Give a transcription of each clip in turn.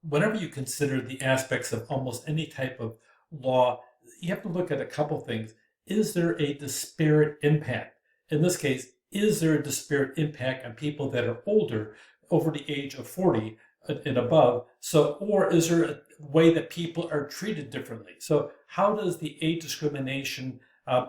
whenever you consider the aspects of almost any type of law, you have to look at a couple things. Is there a disparate impact? In this case, is there a disparate impact on people that are older, over the age of 40 and above? So, or is there a way that people are treated differently? So, how does the Age Discrimination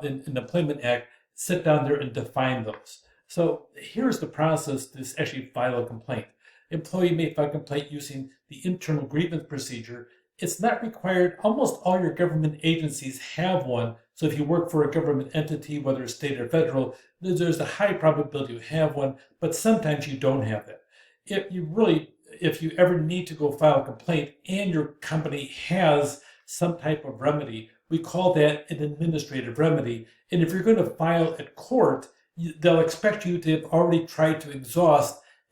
in the Employment Act sit down there and define those? So, here's the process to actually file a complaint. Employee may file a complaint using the internal grievance procedure. It's not required. Almost all your government agencies have one. So if you work for a government entity, whether it's state or federal, there's a high probability you have one, but sometimes you don't have that. If you ever need to go file a complaint and your company has some type of remedy, we call that an administrative remedy. And if you're going to file at court, they'll expect you to have already tried to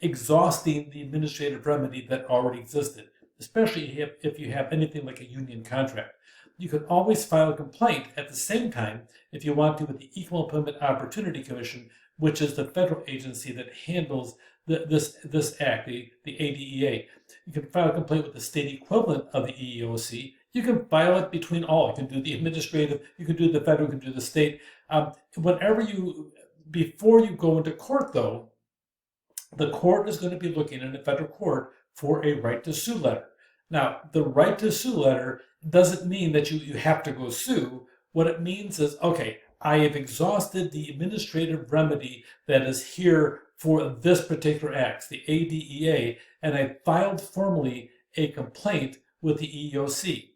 exhausting the administrative remedy that already existed, especially if you have anything like a union contract. You can always file a complaint at the same time if you want to with the Equal Employment Opportunity Commission, which is the federal agency that handles this act, the ADEA. You can file a complaint with the state equivalent of the EEOC. You can file it between all. You can do the administrative, you can do the federal, you can do the state. Before you go into court, though, the court is going to be looking in a federal court for a right to sue letter. Now, the right to sue letter doesn't mean that you have to go sue. What it means is, okay, I have exhausted the administrative remedy that is here for this particular act, the ADEA, and I filed formally a complaint with the EEOC.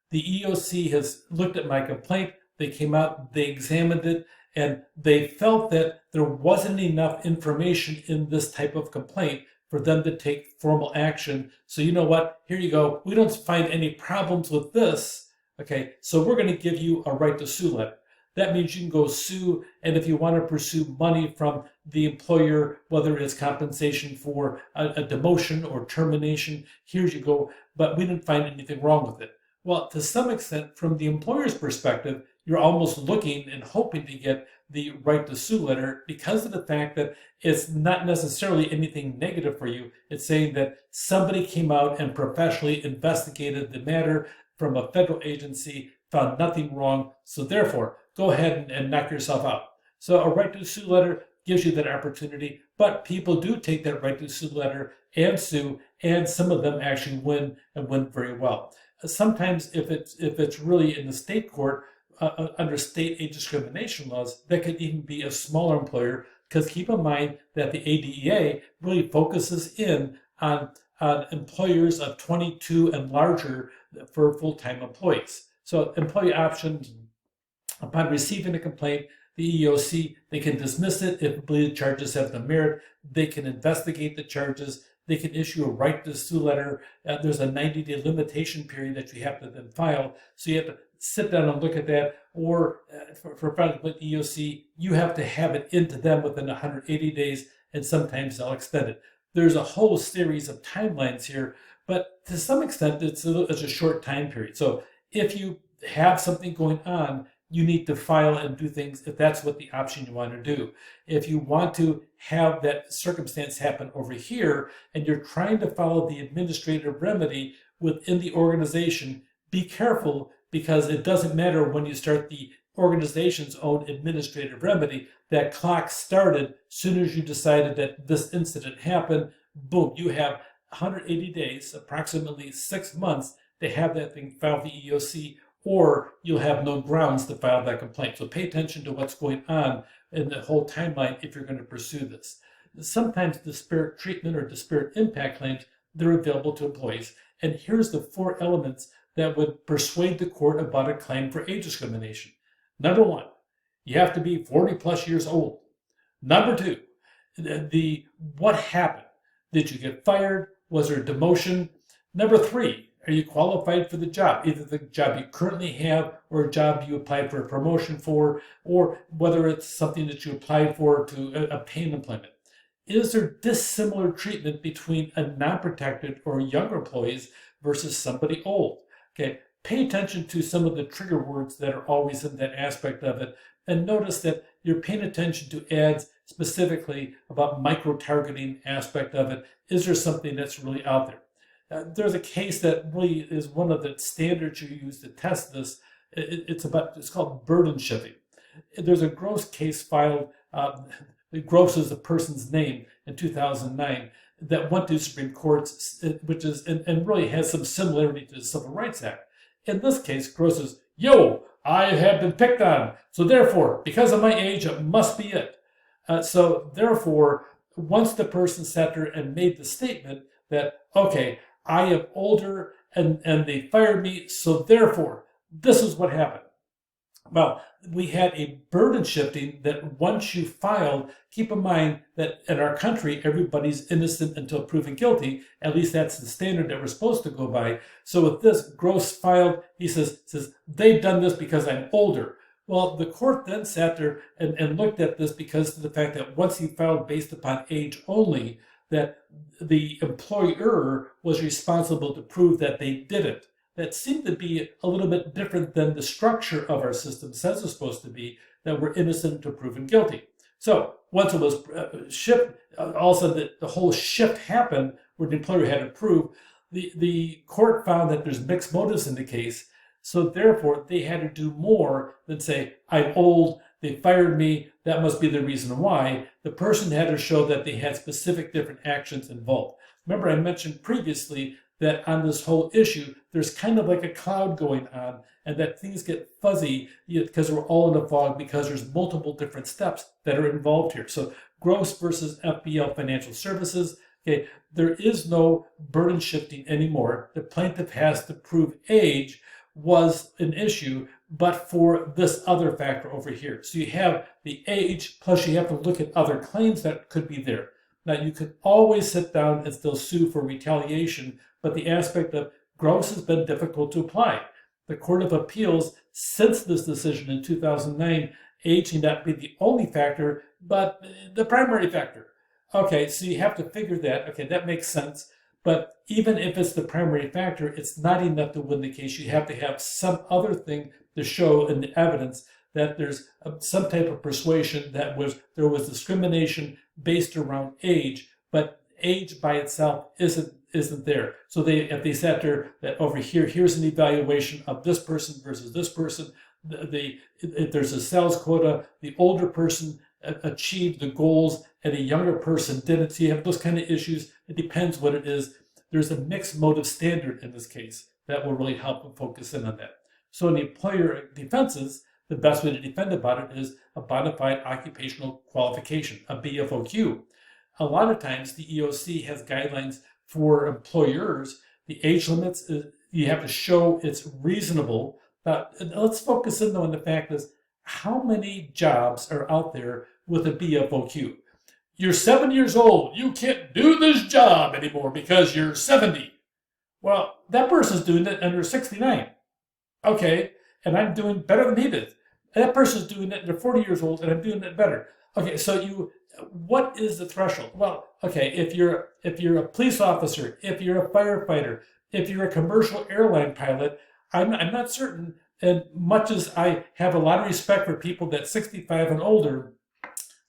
The EEOC has looked at my complaint, they came out, they examined it, and they felt that there wasn't enough information in this type of complaint for them to take formal action. So you know what? Here you go. We don't find any problems with this. Okay, so we're going to give you a right to sue letter. That means you can go sue, and if you want to pursue money from the employer, whether it's compensation for a demotion or termination, here you go. But we didn't find anything wrong with it. Well, to some extent, from the employer's perspective, you're almost looking and hoping to get the right to sue letter because of the fact that it's not necessarily anything negative for you. It's saying that somebody came out and professionally investigated the matter from a federal agency, found nothing wrong, so therefore, go ahead and knock yourself out. So a right to sue letter gives you that opportunity, but people do take that right to sue letter and sue, and some of them actually win and win very well. Sometimes if it's really in the state court, under state age discrimination laws, that could even be a smaller employer, because keep in mind that the ADEA really focuses in on employers of 22 and larger for full-time employees. So employee options, upon receiving a complaint, the EEOC, they can dismiss it if they believe the charges have no merit. They can investigate the charges. They can issue a right to sue letter. There's a 90-day limitation period that you have to then file. So you have to sit down and look at that. Or for filing with EEOC, you have to have it into them within 180 days, and sometimes they'll extend it. There's a whole series of timelines here, but to some extent, it's a short time period. So if you have something going on, you need to file and do things if that's what the option you want to do. If you want to have that circumstance happen over here and you're trying to follow the administrative remedy within the organization, be careful, because it doesn't matter when you start the organization's own administrative remedy. That clock started as soon as you decided that this incident happened. Boom, you have 180 days, approximately 6 months, to have that thing filed with the EEOC, or you'll have no grounds to file that complaint. So pay attention to what's going on in the whole timeline if you're going to pursue this. Sometimes disparate treatment or disparate impact claims, they're available to employees. And here's the 4 elements that would persuade the court about a claim for age discrimination. Number 1, you have to be 40 plus years old. Number 2, what happened? Did you get fired? Was there a demotion? Number 3, are you qualified for the job? Either the job you currently have or a job you applied for a promotion for, or whether it's something that you applied for to obtain employment. Is there dissimilar treatment between a non-protected or younger employees versus somebody old? Okay, pay attention to some of the trigger words that are always in that aspect of it, and notice that you're paying attention to ads specifically about micro-targeting aspect of it. Is there something that's really out there? There's a case that really is one of the standards you use to test this. It's called burden shifting. There's a gross case filed. Gross is the person's name in 2009 that went to Supreme Courts, which is and really has some similarity to the Civil Rights Act. In this case, Gross is, yo, I have been picked on, so therefore, because of my age, it must be it. So therefore, once the person sat there and made the statement that, okay, I am older and they fired me, so therefore, this is what happened. Well, we had a burden shifting that once you filed, keep in mind that in our country, everybody's innocent until proven guilty. At least that's the standard that we're supposed to go by. So with this, Gross filed, he says they've done this because I'm older. Well, the court then sat there and looked at this because of the fact that once he filed based upon age only, that the employer was responsible to prove that they didn't. That seemed to be a little bit different than the structure of our system says it's supposed to be, that we're innocent until proven guilty. So once it was shipped, also the whole shift happened where the employer had to prove, the court found that there's mixed motives in the case. So therefore, they had to do more than say, I'm old, they fired me, that must be the reason why. The person had to show that they had specific different actions involved. Remember, I mentioned previously that on this whole issue, there's kind of like a cloud going on and that things get fuzzy because we're all in a fog because there's multiple different steps that are involved here. So Gross versus FBL Financial Services, okay, there is no burden shifting anymore. The plaintiff has to prove age was an issue, but for this other factor over here. So you have the age, plus you have to look at other claims that could be there. Now, you could always sit down and still sue for retaliation, but the aspect of Gross has been difficult to apply. The Court of Appeals, since this decision in 2009, age may not be the only factor, but the primary factor. Okay, so you have to figure that. Okay, that makes sense. But even if it's the primary factor, it's not enough to win the case. You have to have some other thing to show in the evidence that there's some type of persuasion that there was discrimination based around age, but age by itself isn't there. So if they sat there that over here, here's an evaluation of this person versus this person. If there's a sales quota, the older person achieved the goals and a younger person didn't. So you have those kind of issues. It depends what it is. There's a mixed motive standard in this case that will really help focus in on that. So in the employer defenses, the best way to defend about it is a bona fide occupational qualification, a BFOQ. A lot of times the EOC has guidelines for employers. The age limits, you have to show it's reasonable. Let's focus in though on the fact is how many jobs are out there with a BFOQ? You're 7 years old. You can't do this job anymore because you're 70. Well, that person's doing it under 69. Okay, and I'm doing better than he did. And that person's doing it, they're 40 years old, and I'm doing it better. Okay, so what is the threshold? Well, okay, if you're a police officer, if you're a firefighter, if you're a commercial airline pilot, I'm not certain, and much as I have a lot of respect for people that's 65 and older,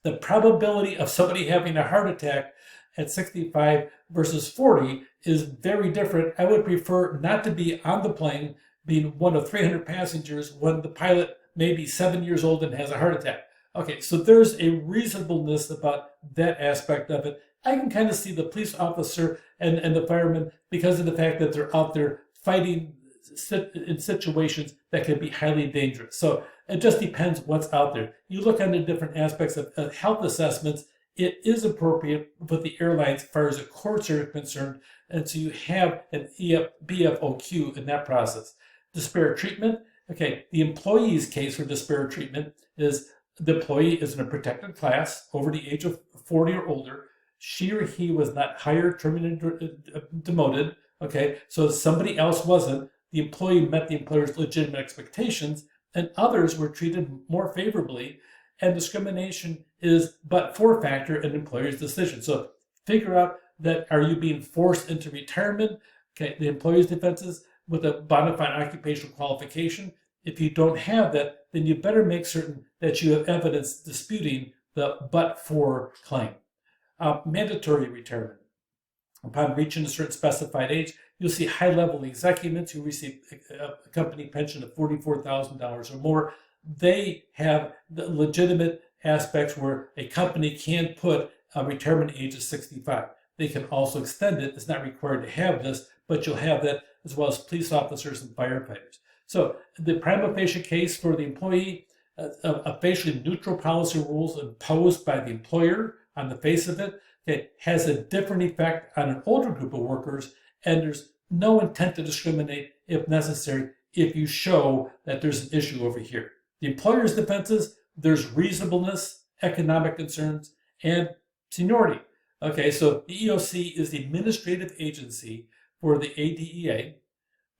the probability of somebody having a heart attack at 65 versus 40 is very different. I would prefer not to be on the plane being one of 300 passengers when the pilot may be 7 years old and has a heart attack. Okay, so there's a reasonableness about that aspect of it. I can kind of see the police officer and the fireman because of the fact that they're out there fighting in situations that can be highly dangerous. So it just depends what's out there. You look at the different aspects of health assessments, it is appropriate with the airlines as far as the courts are concerned, and so you have an BFOQ in that process. Disparate treatment, okay, the employee's case for disparate treatment is the employee is in a protected class over the age of 40 or older. She or he was not hired, terminated, demoted, okay, so somebody else wasn't. The employee met the employer's legitimate expectations, and others were treated more favorably, and discrimination is but for factor in employer's decision. So figure out that are you being forced into retirement, okay, the employer's defenses with a bona fide occupational qualification. If you don't have that, then you better make certain that you have evidence disputing the but-for claim. Mandatory retirement. Upon reaching a certain specified age, you'll see high-level executives who receive a company pension of $44,000 or more. They have the legitimate aspects where a company can put a retirement age of 65. They can also extend it. It's not required to have this, but you'll have that as well as police officers and firefighters. So the prima facie case for the employee, a facially neutral policy rules imposed by the employer on the face of it, it has a different effect on an older group of workers, and there's no intent to discriminate if necessary if you show that there's an issue over here. The employer's defenses, there's reasonableness, economic concerns, and seniority. Okay, so the EOC is the administrative agency for the ADEA.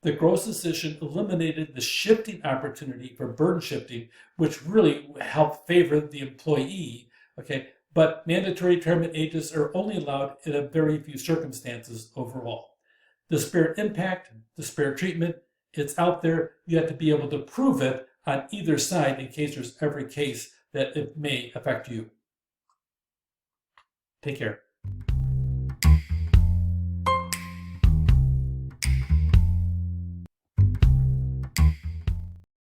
The Gross decision eliminated the shifting opportunity for burden shifting, which really helped favor the employee. Okay, but mandatory retirement ages are only allowed in a very few circumstances overall. Disparate impact, disparate treatment, it's out there. You have to be able to prove it on either side in case there's every case that it may affect you. Take care.